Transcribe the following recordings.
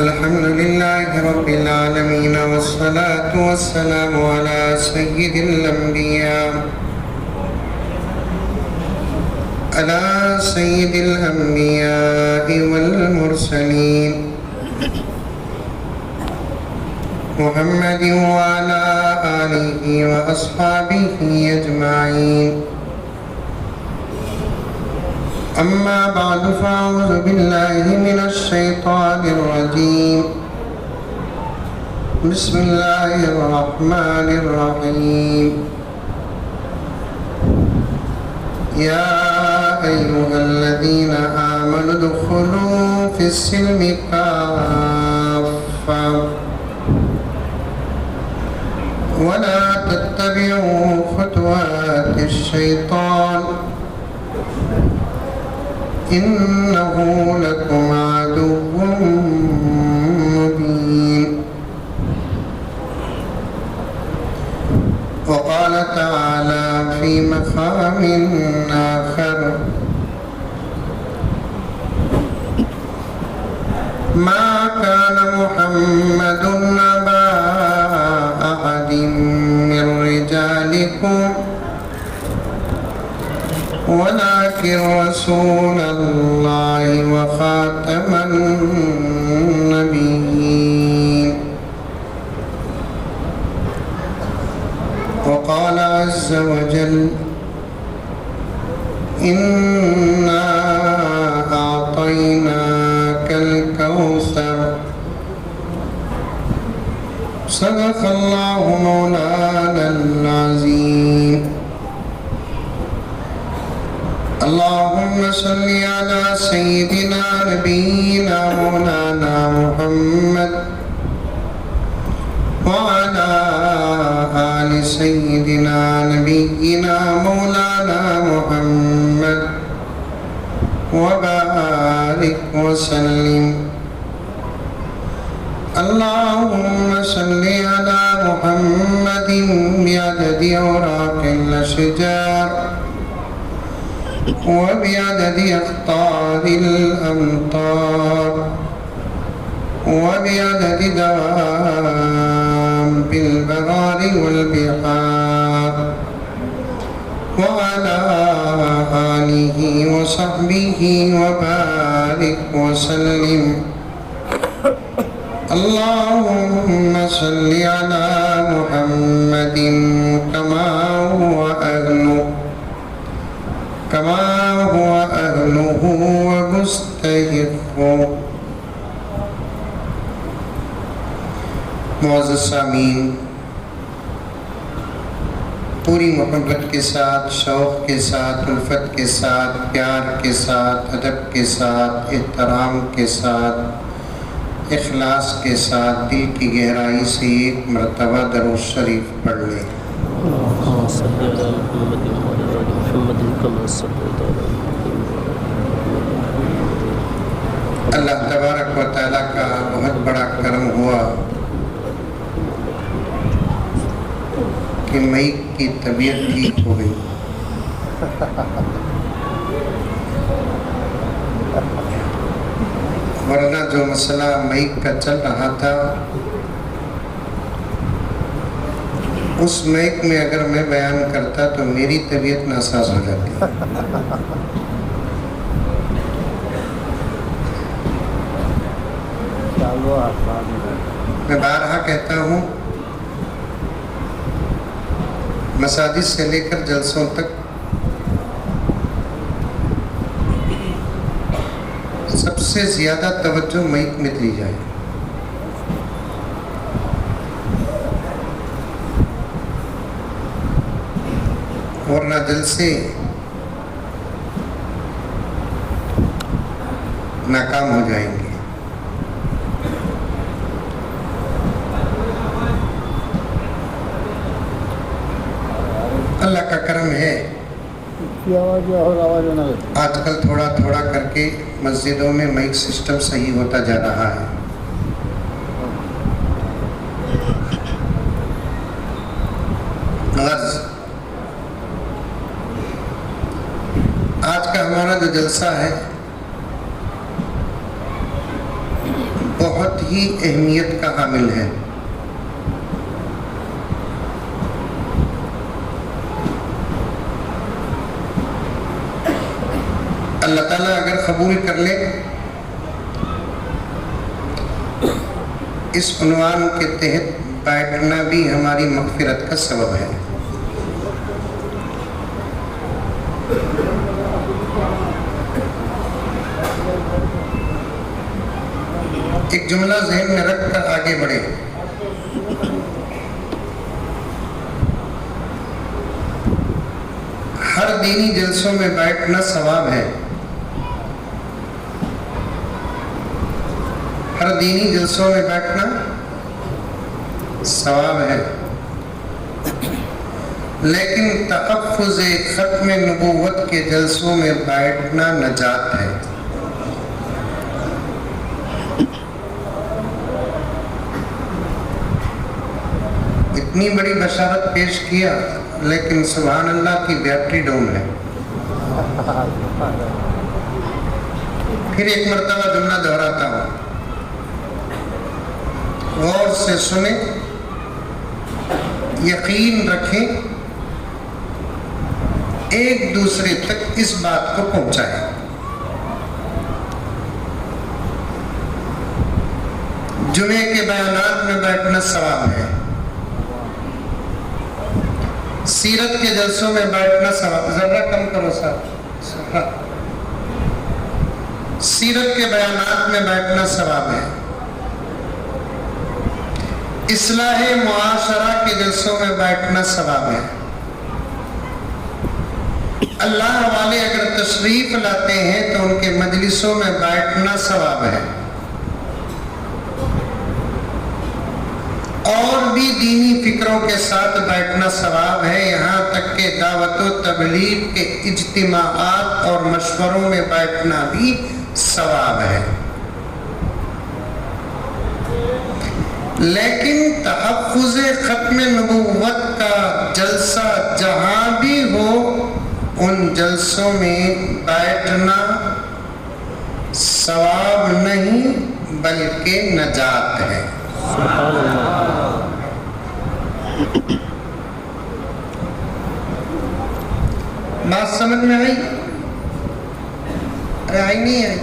الحمد لله رب العالمين والصلاة والسلام على سيد الأنبياء والمرسلين محمد وعلى آله وأصحابه أجمعين. أما بعد فأعوذ بالله من الشيطان الرجيم. بسم الله الرحمن الرحيم. يا أيها الذين آمنوا ادخلوا في السلم كافة ولا تتبعوا خطوات الشيطان إنه لكم عدو مبين. وقال تعالى في مقام آخر: ما كان محمد أبا أحد من رجالكم ولكن رسول الله وخاتم النبيين. وقال عز وجل: إنا أعطيناك الكوثر. صدق الله مولانا العظيم. اللهم صل على سيدنا نبينا مولانا محمد وعلى آل سيدنا نبينا مولانا محمد وبارك وسلم. اللهم صل على محمد بعدد أوراق الأشجار وبعدد أقطار الأمطار وبعدد دواب البرار والبحار وعلى آله وصحبه وبارك وسلم. اللهم صل على محمد كما هو أهله ومستحقه. معزز سامعین، پوری محبت کے ساتھ، شوق کے ساتھ، الفت کے ساتھ، پیار کے ساتھ، ادب کے ساتھ، احترام کے ساتھ، اخلاص کے ساتھ دل کی گہرائی سے ایک مرتبہ درود شریف پڑھ لیں۔ اللہ تبارک و تعالیٰ کا بہت بڑا کرم ہوا کہ مئی کی طبیعت ٹھیک ہو گئی۔ ورنہ جو مسئلہ مئی کا چل رہا تھا اس مہک میں اگر میں بیان کرتا تو میری طبیعت ناساز ہو جاتی۔ میں بارہا کہتا ہوں، مساجد سے لے کر جلسوں تک سب سے زیادہ توجہ مہک میں دی جائے۔ ورنہ جلسے ناکام ہو جائیں گے۔ اللہ کا کرم ہے، آج کل تھوڑا تھوڑا کر کے مسجدوں میں مائک سسٹم صحیح ہوتا جا رہا ہے۔ غرض آج کا ہمارا جو جلسہ ہے بہت ہی اہمیت کا حامل ہے۔ اللہ تعالیٰ اگر قبول کر لے اس عنوان کے تحت بیٹھنا بھی ہماری مغفرت کا سبب ہے۔ ایک جملہ ذہن میں رکھ کر آگے بڑھے۔ ہر دینی جلسوں میں بیٹھنا ثواب ہے۔ ہر دینی جلسوں میں بیٹھنا ثواب ہے، لیکن تحفظ ختم نبوت کے جلسوں میں بیٹھنا نجات ہے۔ اتنی بڑی بشارت پیش کیا، لیکن سبحان اللہ کی بیٹری ڈاؤن ہے۔ پھر ایک مرتبہ جملہ دہراتا ہوں، غور سے سنیں، یقین رکھیں، ایک دوسرے تک اس بات کو پہنچائیں۔ جمعے کے بیانات میں بیٹھنا ثواب ہے، سیرت کے جلسوں میں بیٹھنا ثواب۔ ذرا کم کرو صاحب۔ سیرت کے بیانات میں بیٹھنا ثواب ہے، اصلاح معاشرہ کے جلسوں میں بیٹھنا ثواب ہے۔ اللہ والے اگر تشریف لاتے ہیں تو ان کے مجلسوں میں بیٹھنا ثواب ہے، اور بھی دینی فکروں کے ساتھ بیٹھنا ثواب ہے، یہاں تک کہ دعوت و تبلیغ کے اجتماعات اور مشوروں میں بیٹھنا بھی ثواب ہے۔ لیکن تحفظ ختم نبوت کا جلسہ جہاں بھی ہو، ان جلسوں میں بیٹھنا ثواب نہیں بلکہ نجات ہے۔ سبحان اللہ۔ بات سمجھ میں آئی؟ ارے آئی نہیں آئی؟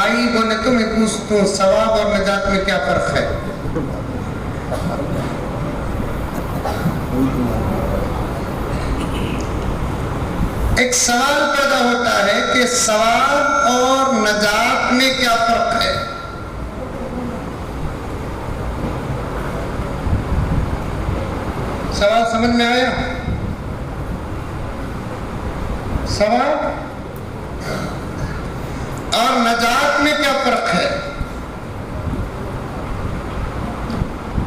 آئی بولے تو میں پوچھتا ہوں، ثواب اور نجات میں کیا فرق ہے؟ ایک سوال پیدا ہوتا ہے کہ ثواب اور نجات میں کیا فرق ہے؟ سوال سمجھ میں آیا؟ ثواب اور نجات میں کیا فرق ہے؟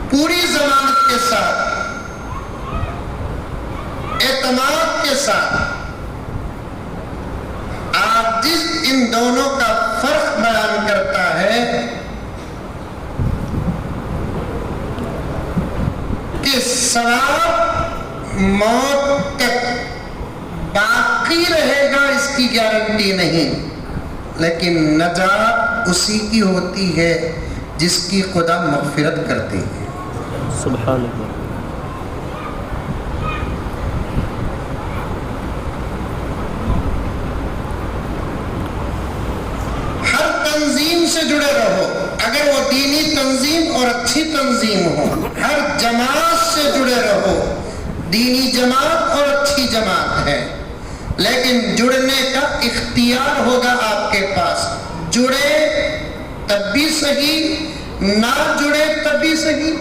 پوری ضمانت کے ساتھ، اعتماد کے ساتھ آپ جس ان دونوں کا فرق بیان کرتا ہے کہ ثواب موت تک باقی رہے گا اس کی گارنٹی نہیں، لیکن نجات اسی کی ہوتی ہے جس کی خدا مغفرت کرتے ہیں۔ سبحان اللہ۔ ہر تنظیم سے جڑے رہو، اگر وہ دینی تنظیم اور اچھی تنظیم ہو۔ ہر جماعت سے جڑے رہو، دینی جماعت اور اچھی جماعت ہے، لیکن جڑنے کا اختیار ہوگا آپ کے پاس۔ جڑے تب بھی صحیح، نہ جڑے تب بھی صحیح۔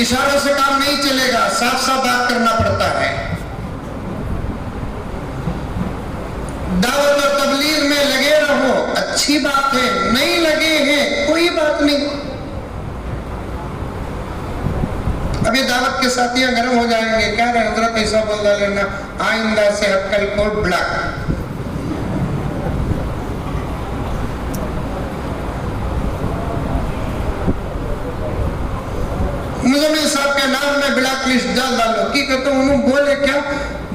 اشاروں سے کام نہیں چلے گا، صاف صاف بات کرنا پڑتا ہے۔ دعوت و تبلیغ میں لگے رہو، اچھی بات ہے، نہیں لگے ہیں کوئی بات نہیں۔ ابھی دعوت کے ساتھیاں گرم ہو جائیں گے، کیا رہے حضرت ایسا بول لینا، آئندہ سے عقل کو بلاک۔ مزمل صاحب کے نام میں بلاک لسٹ ڈال ڈالو، کی کہتا ہوں انہوں بولے کیا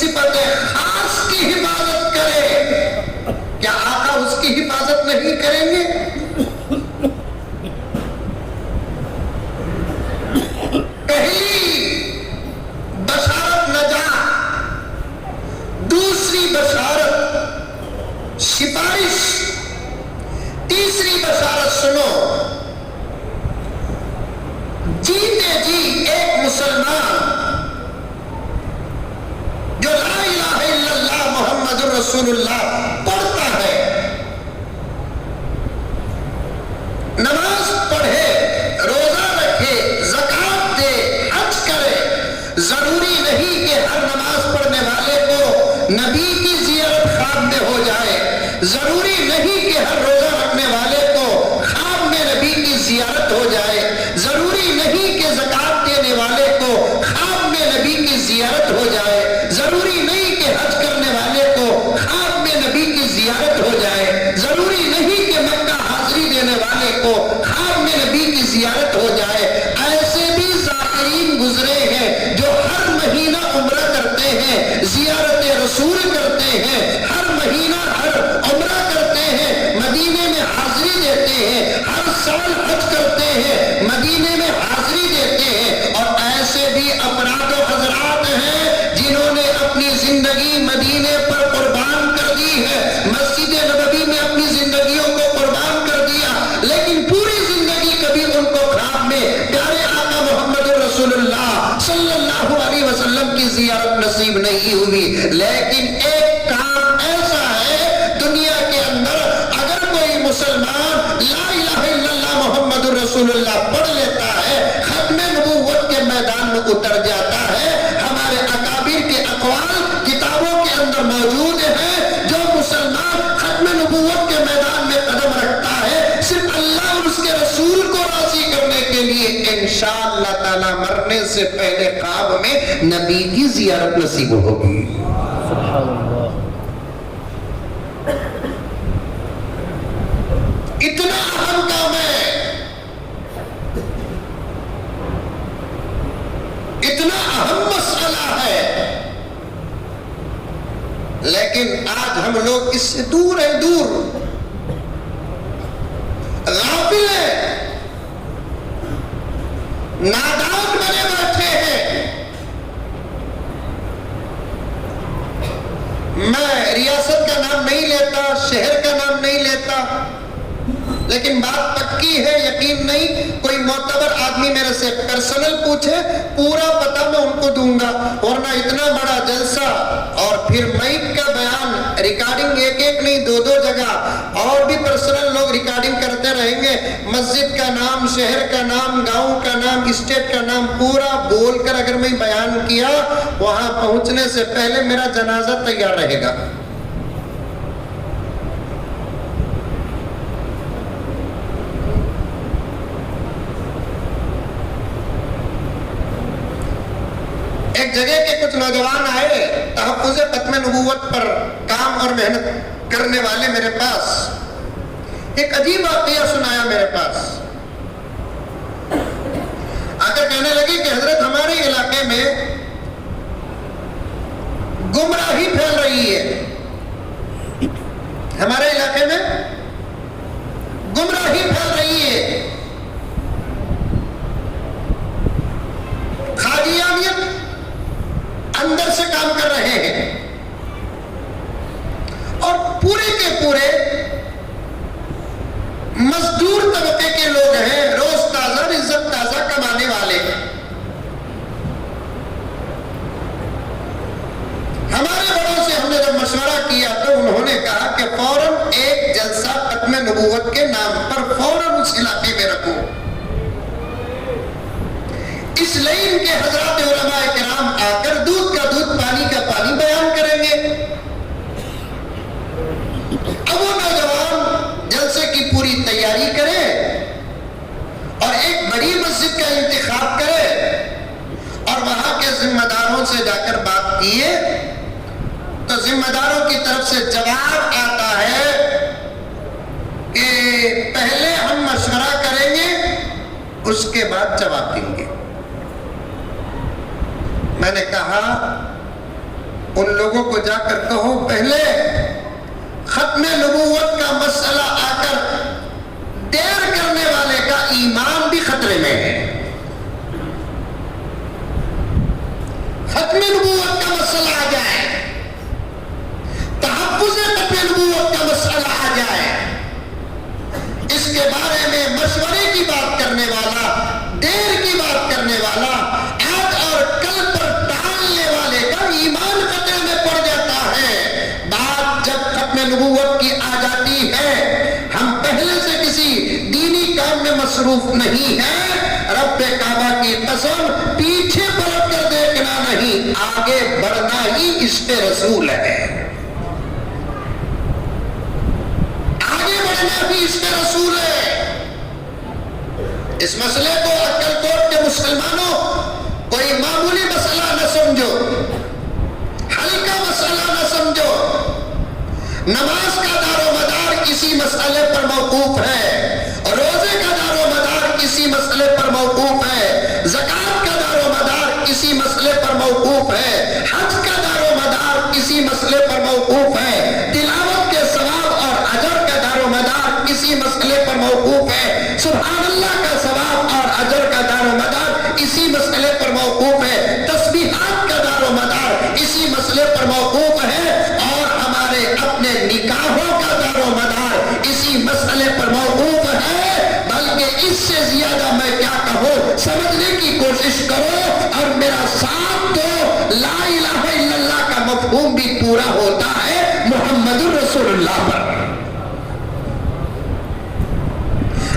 صفت خاص کی حفاظت کرے، کیا آقا اس کی حفاظت نہیں کریں گے؟ پہلی بشارت نجات، دوسری بشارت سفارش، تیسری بشارت سنو، جیتے جی ایک مسلمان جو لا الہ الا اللہ محمد رسول اللہ پڑھتا ہے، نماز پڑھے، روزہ رکھے، زکوٰۃ دے، حج کرے، ضروری نہیں کہ ہر نماز پڑھنے والے کو نبی کی زیارت خواب میں ہو جائے، ضروری نہیں کہ ہر روزہ رکھنے والے کو خواب میں نبی کی زیارت ہو جائے، ضروری نہیں کہ زکوٰۃ دینے والے کو خواب میں نبی کی زیارت ہو جائے، ضروری نہیں کہ حج کرنے والے کو خواب میں نبی کی زیارت ہو جائے، ضروری نہیں کہ مکہ حاضری دینے والے کو خواب میں نبی کی زیارت ہو جائے۔ ایسے بھی ذاکرین گزرے ہیں جو ہر مہینہ عمرہ کرتے ہیں، زیارت رسول کرتے ہیں، ہر مہینہ ہر عمرہ کرتے ہیں، مدینے میں حاضری دیتے ہیں، ہر سال حج کرتے ہیں، مدینے میں حاضری دیتے ہیں، اور ایسے بھی افراد و حضرات ہیں جنہوں نے اپنی زندگی مدینے پر قربان کر دی ہے، مسجد نبوی میں اپنی زندگیوں کو قربان کر دیا، لیکن پوری زندگی کبھی ان کو خواب میں پیارے آقا محمد رسول اللہ صلی اللہ علیہ وسلم کی زیارت نصیب نہیں ہوئی۔ لیکن ایک کام ایسا ہے دنیا کے اندر، اگر کوئی مسلمان لا الہ الا اللہ محمد رسول اللہ پڑھ لیتا ہے، ختم نبوت کے میدان میں اتر جاتا ہے۔ ہمارے اکابر کے اقوال کتابوں کے اندر موجود ہیں، جو مسلمان ختم نبوت کے میدان میں قدم رکھتا ہے، صرف اللہ اور اس کے رسول کو راضی کرنے کے لیے انشاءاللہ تعالی مرنے سے پہلے خواب میں نبی کی زیارت نصیب ہوگی۔ سبحان اللہ۔ اتنا اہم کام ہے، اتنا اہم مسئلہ ہے، لیکن آج ہم لوگ اس سے دور ہیں، دور غافل ہیں، نادان بنے بیٹھے ہیں۔ میں ریاست کا نام نہیں لیتا، شہر کا نام نہیں لیتا، لیکن بات پکی ہے، یقین نہیں، کوئی معتبر آدمی میرے سے پرسنل پوچھے، پورا پتہ میں ان کو دوں گا، ورنہ اتنا بڑا جلسہ اور پھر مائک کا بیان، ریکارڈنگ ایک ایک نہیں، دو دو جگہ، اور بھی پرسنل لوگ ریکارڈنگ کرتے رہیں گے، مسجد کا نام، شہر کا نام، گاؤں کا نام، اسٹیٹ کا نام پورا بول کر اگر میں بیان کیا، وہاں پہنچنے سے پہلے میرا جنازہ تیار رہے گا۔ ایک جگہ کے کچھ نوجوان آئے تحفظ ختم نبوت پر کام اور محنت کرنے والے میرے پاس، ایک عجیب واقعہ سنایا میرے پاس، آ کر کہنے لگے کہ حضرت ہمارے علاقے میں گمراہی پھیل رہی ہے، ہمارے علاقے میں گمراہی پھیل رہی ہے، قادیانیت اندر سے کام کر رہے ہیں، اور پورے کے پورے مزدور طبقے کے لوگ ہیں، روز تازہ عزت تازہ کمانے والے۔ ہمارے بڑوں سے ہم نے جب مشورہ کیا تو انہوں نے کہا کہ فوراً ایک جلسہ ختم نبوت کے نام پر فوراً اس علاقے میں رکھو، اس لیے ان کے حضرات علماء کرام آ کر دودھ کا دودھ پانی کا پانی بیان کریں گے۔ اب وہ نوجوان جلسے کی پوری تیاری کرے اور ایک بڑی مسجد کا انتخاب کرے اور وہاں کے ذمہ داروں سے جا کر بات کیے تو ذمہ داروں کی طرف سے جواب آتا ہے کہ پہلے ہم مشورہ کریں گے، اس کے بعد جواب دیں گے۔ میں نے کہا ان لوگوں کو جا کر کہو پہلے ختم نبوت کا مسئلہ آ کر دیر کرنے والے کا ایمان بھی خطرے میں ہے. ختم نبوت کا مسئلہ آ جائے, تحفظ ختم نبوت کا مسئلہ آ جائے, اس کے بارے میں مشورے کی بات کرنے والا, دیر کی بات کرنے والا, آج اور کل پر ٹالنے والے کا ایمان خطرے میں پڑ جاتا ہے. بات جب ختم نبوت کی آ جاتی ہے, ہم پہلے سے کسی دینی کام میں مصروف نہیں ہیں. رب کعبہ کی قسم, پیچھے پلٹ کر دیکھنا نہیں, آگے بڑھنا ہی عشق رسول ہے. آگے بڑھنا بھی عشق رسول ہے. اس مسئلے کو عقل کوٹ کے مسلمانوں کوئی معمولی مسئلہ نہ سمجھو, ہلکا مسئلہ نہ سمجھو. نماز کا دار و مدار اسی مسئلے پر موقوف ہے, روزے کا دار و مدار اسی مسئلے پر موقوف ہے, زکات کا دار و مدار اسی مسئلے پر موقوف ہے, حج کا دار و مدار اسی مسئلے پر موقوف ہے, تلاوت کے ثواب اور اجر کا دار و مدار اسی مسئلے پر موقوف ہے, سبحان اللہ کا ثواب اور اجر کا دار و مدار اسی مسئلے پر موقوف ہے, تسبیحات کا دار و مدار اسی مسئلے پر موقوف ہے, اور ہمارے اپنے نکاحوں کا دار و مدار اسی مسئلے پر موقوف ہے. بلکہ اس سے زیادہ میں کیا کہوں, سمجھنے کی کوشش کرو اور میرا ساتھ دو. لا الہ الا اللہ کا مفہوم بھی پورا ہوتا ہے محمد رسول اللہ پر.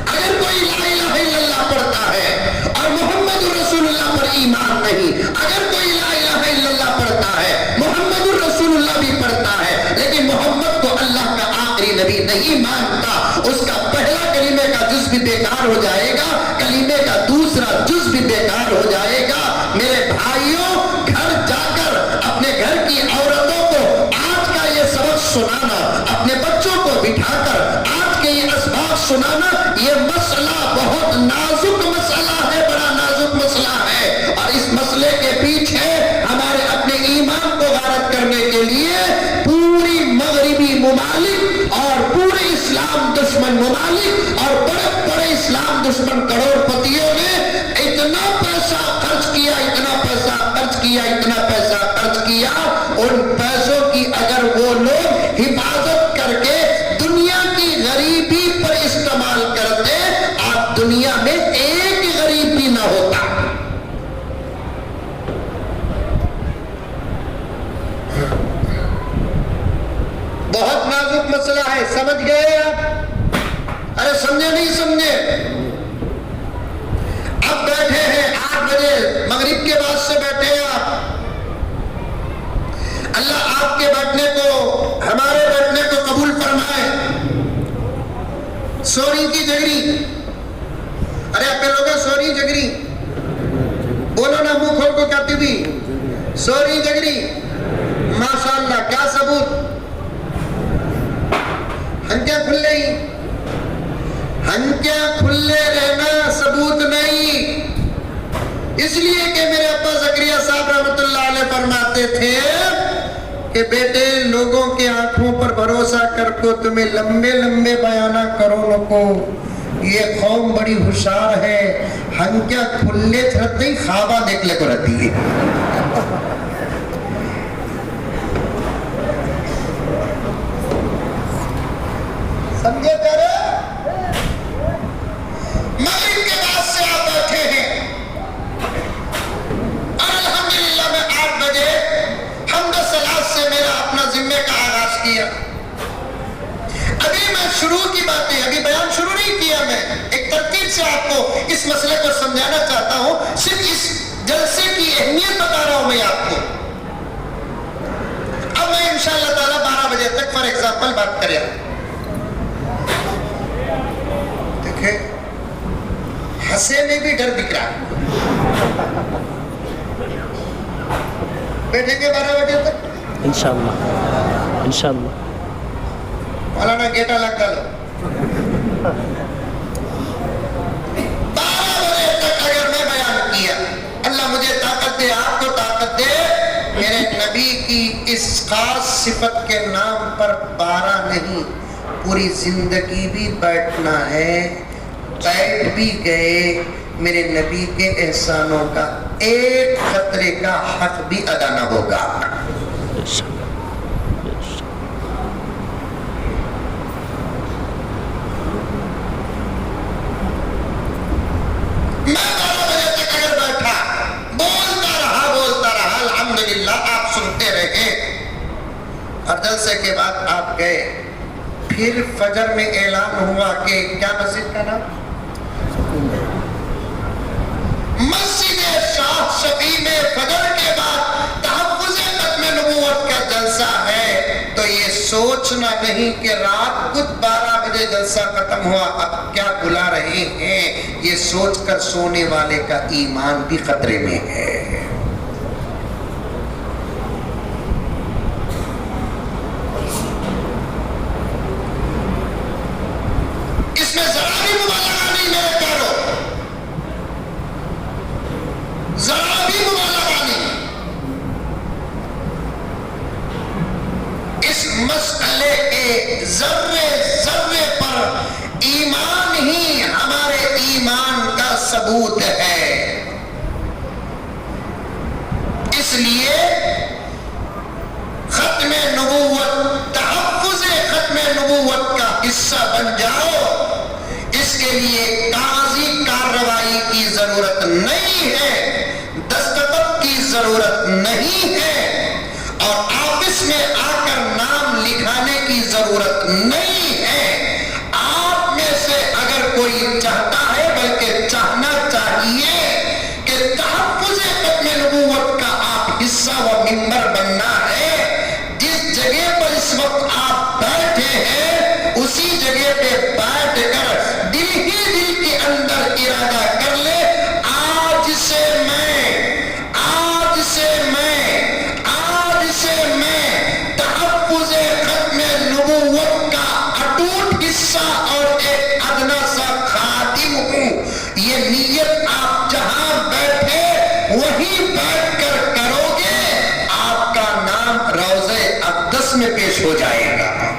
اگر کوئی لا الہ الا اللہ پڑھتا ہے اور محمد رسول اللہ پر ایمان نہیں, اگر کوئی لا الہ الا اللہ پڑھتا ہے, محمد رسول اللہ بھی پڑھتا ہے, لیکن محمد کو اللہ کا آخری نبی نہیں مانتا, اس کا پہلا کلمے کا جز بھی بیکار ہو جائے گا, کلمے کا دوسرا جز بھی بیکار ہو جائے گا. میرے بھائیوں, گھر جا کر اپنے گھر کی عورتوں کو آج کا یہ سبق سنانا, اپنے بچوں کو بٹھا کر آج کے یہ اسباق سنانا, یہ مسئلہ بہت نازک مسئلہ ہے, بڑا نازک مسئلہ ہے. اور اس مسئلے کے پیچھے ہمارے اپنے ایمان کو غارت کرنے کے لیے پوری مغربی ممالک اور پورے اسلام دشمن ممالک اور بڑے بڑے اسلام دشمن کروڑ پتیوں نے اتنا پیسہ خرچ کیا, اتنا پیسہ خرچ کیا, اتنا پیسہ خرچ کیا. ان پیسوں کی اگر وہ لوگ حفاظت کر کے دنیا کی غریبی پر استعمال کرتے, آج دنیا میں ایک غریب بھی نہ ہوتا. بہت نازک مسئلہ ہے, سمجھ گئے آپ؟ ارے سمجھے نہیں سمجھے؟ اب بیٹھے ہیں 8 بجے مغرب کے بعد سے بیٹھے ہیں آپ. اللہ آپ کے بیٹھنے کو, ہمارے بیٹھنے کو قبول فرمائے. سوری کی جگری, ارے آپ لوگ سوری جگری بولو نا, منہ کھول کو کہتی بھی سوری جگری. ماشاءاللہ, کیا ثبوت؟ ہنکیاں کھلے ہی, ہنکیاں کھلے رہنا ثبوت نہیں. اس لیے کہ میرے ابا زکریا صاحب رحمۃ اللہ علیہ فرماتے تھے کہ بیٹے, لوگوں کے آنکھوں پر بھروسہ کر کو تمہیں لمبے لمبے بیانہ کرو نکو, یہ قوم بڑی ہوشیار ہے, ہنکیاں کھلے رہتے ہی خوابہ دیکھ لے کو رہتی ہے. سمجھے پیارے؟ مغرب کے بعد سے آپ بیٹھے ہیں اور الحمدللہ میں 8 بجے حمد و صلات سے میرا اپنا ذمے کا آغاز کیا. ابھی میں شروع کی باتیں, ابھی بیان شروع نہیں کیا, میں ایک ترتیب سے آپ کو اس مسئلے کو سمجھانا چاہتا ہوں. صرف اس جلسے کی اہمیت بتا رہا ہوں میں آپ کو. اب میں انشاءاللہ تعالیٰ 12 بجے تک فار ایگزامپل بات کریں. ہنسے میں بھی ڈر دکھ رہا ہے. بیٹھیں گے 12 بجے تک انشاءاللہ, انشاءاللہ. مولانا گیٹا لگ ڈالو. 12 بجے تک اگر میں بیان کیا, اللہ مجھے طاقت دے, آپ کو طاقت دے, میرے نبی کی اس خاص صفت کے نام پر 12 نہیں پوری زندگی بھی بیٹھنا ہے، بیٹھ بھی گئے میرے نبی کے احسانوں کا ایک خطرے کا حق بھی ادا نہ ہوگا۔ میں 12 بجے تک اگر بیٹھا بولتا رہا الحمدللہ، آپ سنتے رہے اور جلسے کے بعد آپ گئے، پھر فجر میں اعلان ہوا کہ کیا مسجد کا نام؟ مسجد شاہ شفیع میں فجر کے بعد تحفظ ختم نبوت کا جلسہ ہے، تو یہ سوچنا نہیں کہ رات کچھ 12 بجے جلسہ ختم ہوا اب کیا بلا رہے ہیں، یہ سوچ کر سونے والے کا ایمان بھی خطرے میں ہے۔ اس میں ذرا بھی مبالغہ نہیں میرے پیارو، ذرا بھی مبالغہ نہیں۔ اس مسئلے کے ذرے ذرے پر ایمان ہی ہمارے ایمان کا ثبوت ہے۔ اس لیے ختم نبوت، تحفظ ختم نبوت کا حصہ بن جاؤ، اس کے لیے کاغذی کارروائی کی ضرورت نہیں ہے، دستخط کی ضرورت نہیں ہے، اور آفس میں آ کر نام لکھانے کی ضرورت نہیں ہے۔ آپ میں سے اگر کوئی چاہتا ہے، بلکہ چاہنا چاہیے کہ تحفظ ختم نبوت کا آپ حصہ و ممبر بننا ہے، جس جگہ پر اس وقت آپ بیٹھے ہیں اسی جگہ پہ بیٹھ کر دل ہی دل کے اندر ارادہ کر لے، آج سے میں تحفظ ختم نبوت کا اٹوٹ حصہ اور ایک ادنا سا خادم ہوں۔ یہ نیت آپ جہاں بیٹھے وہیں بیٹھ کر کرو گے، آپ کا نام روضہ اقدس میں پیش ہو جائے گا۔